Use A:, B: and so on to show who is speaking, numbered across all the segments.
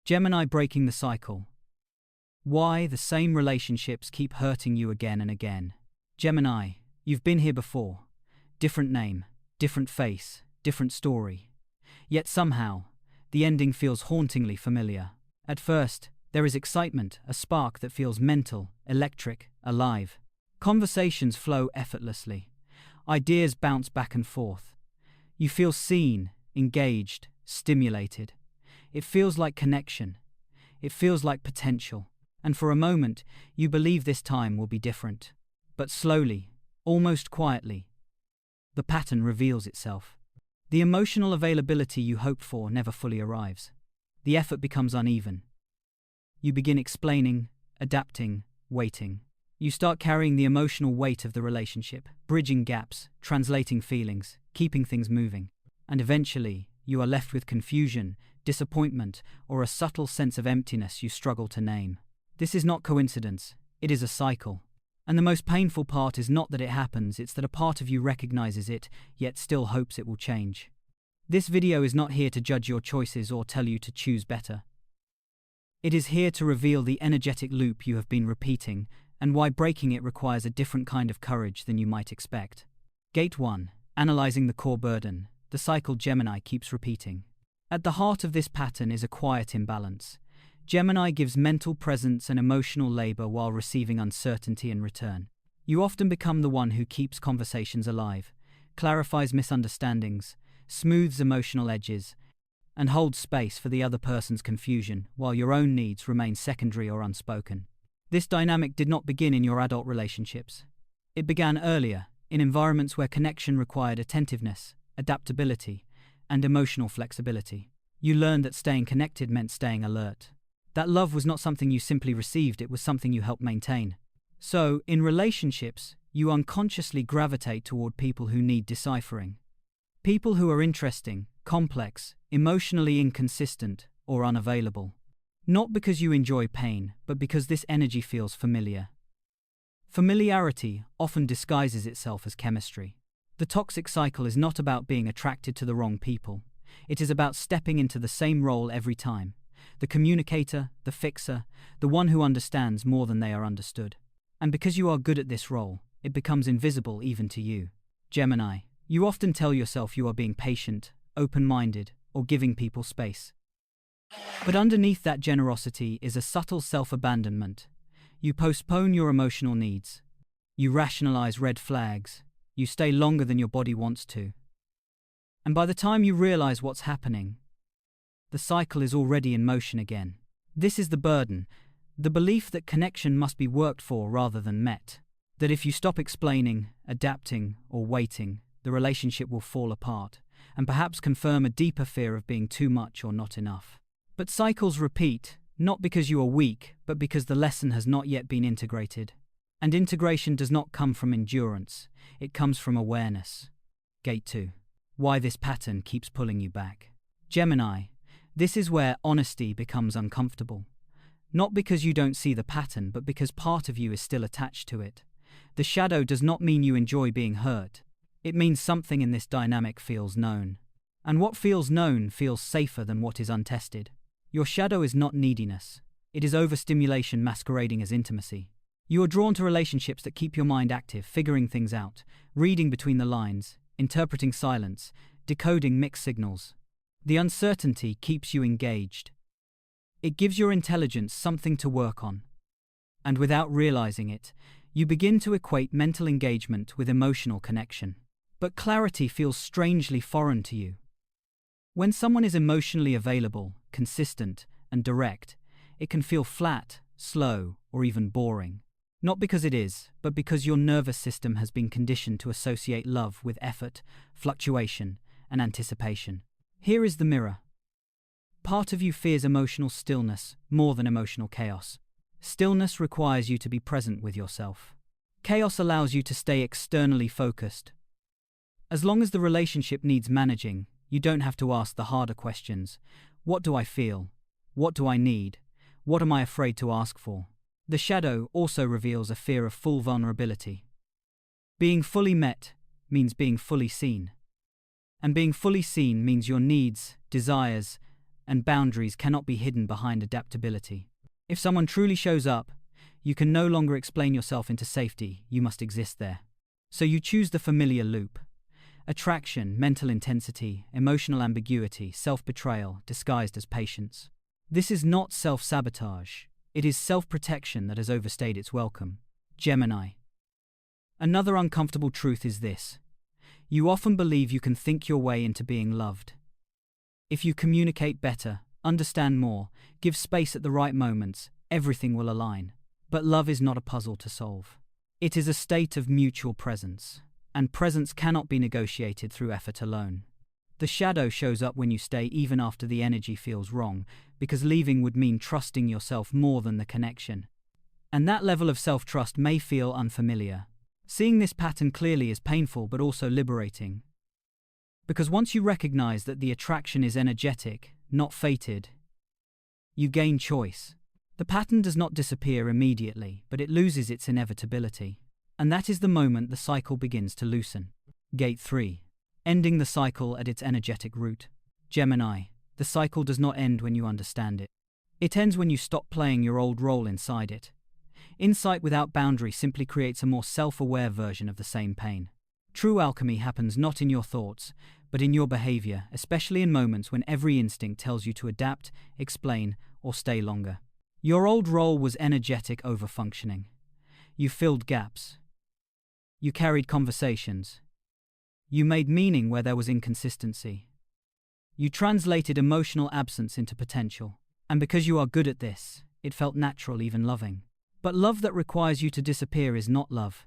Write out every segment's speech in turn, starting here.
A: Gemini breaking the cycle. Why the same relationships keep hurting you again and again. Gemini, you've been here before. Different name, different face, different story. Yet somehow, the ending feels hauntingly familiar. At first, there is excitement, a spark that feels mental, electric, alive. Conversations flow effortlessly. Ideas bounce back and forth. You feel seen, engaged, stimulated. It feels like connection. It feels like potential. And for a moment, you believe this time will be different. But slowly, almost quietly, the pattern reveals itself. The emotional availability you hoped for never fully arrives. The effort becomes uneven. You begin explaining, adapting, waiting. You start carrying the emotional weight of the relationship, bridging gaps, translating feelings, keeping things moving. And eventually, you are left with confusion, disappointment, or a subtle sense of emptiness you struggle to name. This is not coincidence, it is a cycle. And the most painful part is not that it happens, it's that a part of you recognizes it, yet still hopes it will change. This video is not here to judge your choices or tell you to choose better. It is here to reveal the energetic loop you have been repeating, and why breaking it requires a different kind of courage than you might expect. Gate 1. Analyzing the core burden. The cycle Gemini keeps repeating. At the heart of this pattern is a quiet imbalance. Gemini gives mental presence and emotional labor while receiving uncertainty in return. You often become the one who keeps conversations alive, clarifies misunderstandings, smooths emotional edges, and holds space for the other person's confusion while your own needs remain secondary or unspoken. This dynamic did not begin in your adult relationships. It began earlier, in environments where connection required attentiveness, adaptability, and emotional flexibility. You learned that staying connected meant staying alert. That love was not something you simply received, it was something you helped maintain. So, in relationships, you unconsciously gravitate toward people who need deciphering. People who are interesting, complex, emotionally inconsistent, or unavailable. Not because you enjoy pain, but because this energy feels familiar. Familiarity often disguises itself as chemistry. The toxic cycle is not about being attracted to the wrong people. It is about stepping into the same role every time. The communicator, the fixer, the one who understands more than they are understood. And because you are good at this role, it becomes invisible even to you. Gemini, you often tell yourself you are being patient, open-minded, or giving people space. But underneath that generosity is a subtle self-abandonment. You postpone your emotional needs. You rationalize red flags. You stay longer than your body wants to. And by the time you realize what's happening, the cycle is already in motion again. This is the burden, the belief that connection must be worked for rather than met. That if you stop explaining, adapting, or waiting, the relationship will fall apart, and perhaps confirm a deeper fear of being too much or not enough. But cycles repeat, not because you are weak, but because the lesson has not yet been integrated. And integration does not come from endurance, it comes from awareness. Gate 2. Why this pattern keeps pulling you back. Gemini, this is where honesty becomes uncomfortable. Not because you don't see the pattern, but because part of you is still attached to it. The shadow does not mean you enjoy being hurt. It means something in this dynamic feels known. And what feels known feels safer than what is untested. Your shadow is not neediness. It is overstimulation masquerading as intimacy. You are drawn to relationships that keep your mind active, figuring things out, reading between the lines, interpreting silence, decoding mixed signals. The uncertainty keeps you engaged. It gives your intelligence something to work on. And without realizing it, you begin to equate mental engagement with emotional connection. But clarity feels strangely foreign to you. When someone is emotionally available, consistent, and direct, it can feel flat, slow, or even boring. Not because it is, but because your nervous system has been conditioned to associate love with effort, fluctuation, and anticipation. Here is the mirror. Part of you fears emotional stillness more than emotional chaos. Stillness requires you to be present with yourself. Chaos allows you to stay externally focused. As long as the relationship needs managing, you don't have to ask the harder questions. What do I feel? What do I need? What am I afraid to ask for? The shadow also reveals a fear of full vulnerability. Being fully met means being fully seen. And being fully seen means your needs, desires, and boundaries cannot be hidden behind adaptability. If someone truly shows up, you can no longer explain yourself into safety, you must exist there. So you choose the familiar loop. Attraction, mental intensity, emotional ambiguity, self-betrayal, disguised as patience. This is not self-sabotage. It is self-protection that has overstayed its welcome. Gemini. Another uncomfortable truth is this. You often believe you can think your way into being loved. If you communicate better, understand more, give space at the right moments, everything will align. But love is not a puzzle to solve. It is a state of mutual presence, and presence cannot be negotiated through effort alone. The shadow shows up when you stay even after the energy feels wrong, because leaving would mean trusting yourself more than the connection. And that level of self-trust may feel unfamiliar. Seeing this pattern clearly is painful but also liberating. Because once you recognize that the attraction is energetic, not fated, you gain choice. The pattern does not disappear immediately, but it loses its inevitability. And that is the moment the cycle begins to loosen. Gate 3. Ending the cycle at its energetic root. Gemini. The cycle does not end when you understand it. It ends when you stop playing your old role inside it. Insight without boundary simply creates a more self-aware version of the same pain. True alchemy happens not in your thoughts, but in your behavior, especially in moments when every instinct tells you to adapt, explain, or stay longer. Your old role was energetic over-functioning. You filled gaps. You carried conversations. You made meaning where there was inconsistency. You translated emotional absence into potential. And because you are good at this, it felt natural, even loving. But love that requires you to disappear is not love.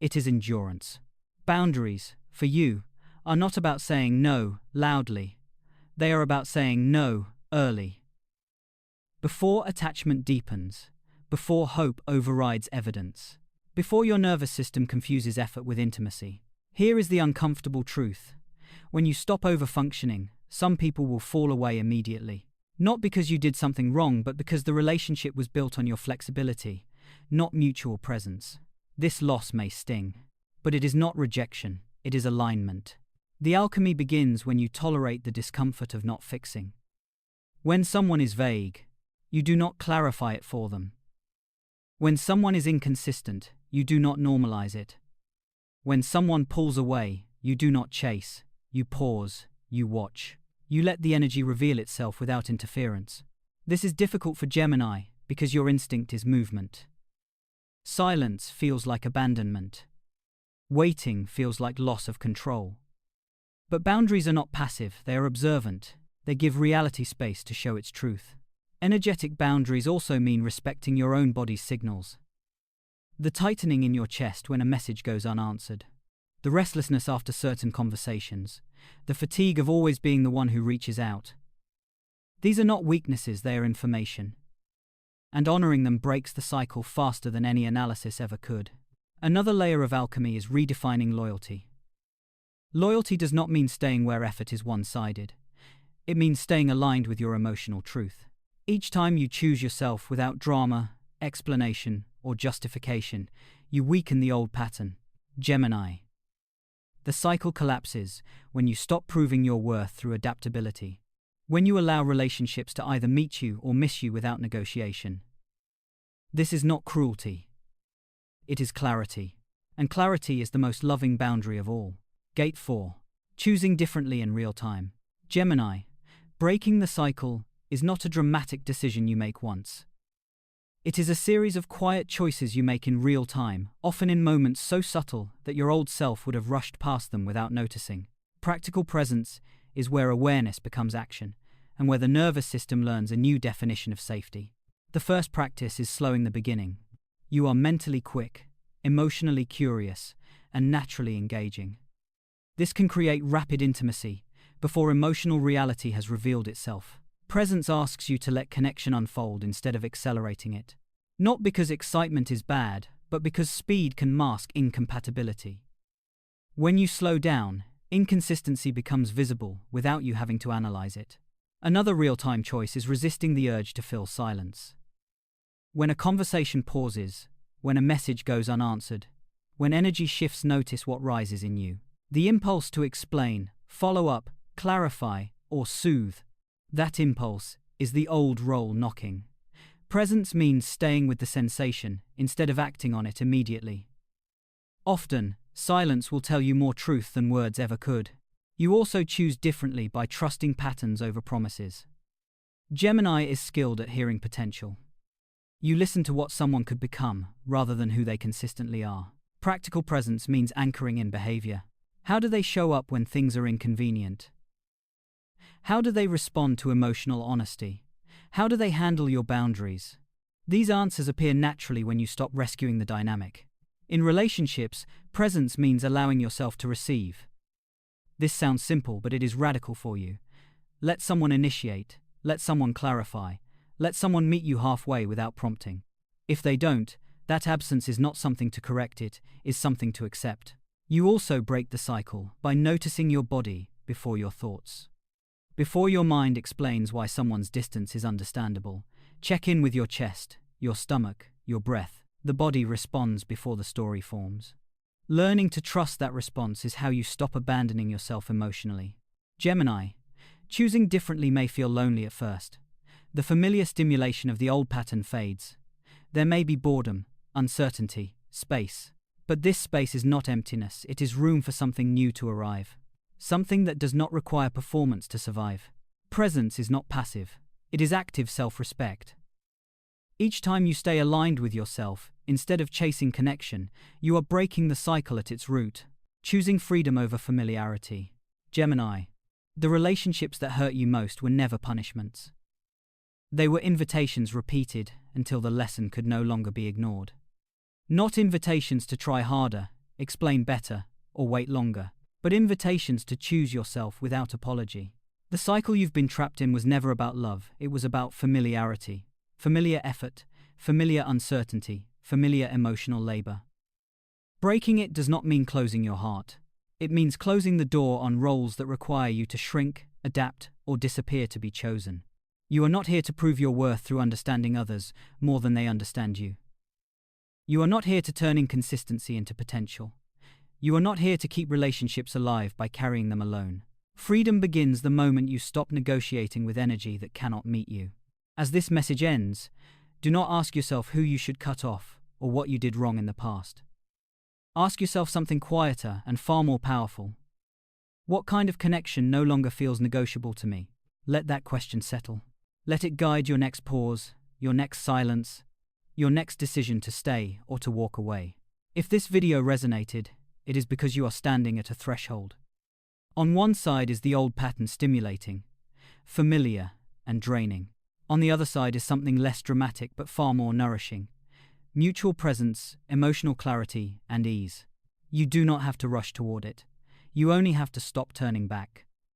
A: It is endurance. Boundaries, for you, are not about saying no loudly. They are about saying no early. Before attachment deepens, before hope overrides evidence, before your nervous system confuses effort with intimacy. Here is the uncomfortable truth. When you stop over-functioning, some people will fall away immediately. Not because you did something wrong, but because the relationship was built on your flexibility, not mutual presence. This loss may sting, but it is not rejection, it is alignment. The alchemy begins when you tolerate the discomfort of not fixing. When someone is vague, you do not clarify it for them. When someone is inconsistent, you do not normalize it. When someone pulls away, you do not chase, you pause, you watch. You let the energy reveal itself without interference. This is difficult for Gemini because your instinct is movement. Silence feels like abandonment. Waiting feels like loss of control. But boundaries are not passive, they are observant. They give reality space to show its truth. Energetic boundaries also mean respecting your own body's signals. The tightening in your chest when a message goes unanswered. The restlessness after certain conversations. The fatigue of always being the one who reaches out. These are not weaknesses, they are information. And honoring them breaks the cycle faster than any analysis ever could. Another layer of alchemy is redefining loyalty. Loyalty does not mean staying where effort is one-sided. It means staying aligned with your emotional truth. Each time you choose yourself without drama, explanation, or justification, you weaken the old pattern. Gemini. The cycle collapses when you stop proving your worth through adaptability. When you allow relationships to either meet you or miss you without negotiation. This is not cruelty. It is clarity. And clarity is the most loving boundary of all. Gate 4. Choosing differently in real time. Gemini. Breaking the cycle is not a dramatic decision you make once. It is a series of quiet choices you make in real time, often in moments so subtle that your old self would have rushed past them without noticing. Practical presence is where awareness becomes action, and where the nervous system learns a new definition of safety. The first practice is slowing the beginning. You are mentally quick, emotionally curious, and naturally engaging. This can create rapid intimacy before emotional reality has revealed itself. Presence asks you to let connection unfold instead of accelerating it. Not because excitement is bad, but because speed can mask incompatibility. When you slow down, inconsistency becomes visible without you having to analyze it. Another real-time choice is resisting the urge to fill silence. When a conversation pauses, when a message goes unanswered, when energy shifts, notice what rises in you. The impulse to explain, follow up, clarify, or soothe. That impulse is the old role knocking. Presence means staying with the sensation instead of acting on it immediately. Often, silence will tell you more truth than words ever could. You also choose differently by trusting patterns over promises. Gemini is skilled at hearing potential. You listen to what someone could become rather than who they consistently are. Practical presence means anchoring in behavior. How do they show up when things are inconvenient? How do they respond to emotional honesty? How do they handle your boundaries? These answers appear naturally when you stop rescuing the dynamic. In relationships, presence means allowing yourself to receive. This sounds simple, but it is radical for you. Let someone initiate, let someone clarify, let someone meet you halfway without prompting. If they don't, that absence is not something to correct, it is something to accept. You also break the cycle by noticing your body before your thoughts. Before your mind explains why someone's distance is understandable, check in with your chest, your stomach, your breath. The body responds before the story forms. Learning to trust that response is how you stop abandoning yourself emotionally. Gemini, choosing differently may feel lonely at first. The familiar stimulation of the old pattern fades. There may be boredom, uncertainty, space. But this space is not emptiness, it is room for something new to arrive. Something that does not require performance to survive. Presence is not passive, it is active self-respect. Each time you stay aligned with yourself, instead of chasing connection, you are breaking the cycle at its root, choosing freedom over familiarity. Gemini, the relationships that hurt you most were never punishments. They were invitations repeated until the lesson could no longer be ignored. Not invitations to try harder, explain better, or wait longer, but invitations to choose yourself without apology. The cycle you've been trapped in was never about love, it was about familiarity. Familiar effort, familiar uncertainty, familiar emotional labor. Breaking it does not mean closing your heart. It means closing the door on roles that require you to shrink, adapt, or disappear to be chosen. You are not here to prove your worth through understanding others more than they understand you. You are not here to turn inconsistency into potential. You are not here to keep relationships alive by carrying them alone. Freedom begins the moment you stop negotiating with energy that cannot meet you. As this message ends, do not ask yourself who you should cut off or what you did wrong in the past. Ask yourself something quieter and far more powerful. What kind of connection no longer feels negotiable to me? Let that question settle. Let it guide your next pause, your next silence, your next decision to stay or to walk away. If this video resonated, it is because you are standing at a threshold. On one side is the old pattern stimulating, familiar, and draining. On the other side is something less dramatic but far more nourishing. Mutual presence, emotional clarity, and ease. You do not have to rush toward it. You only have to stop turning back.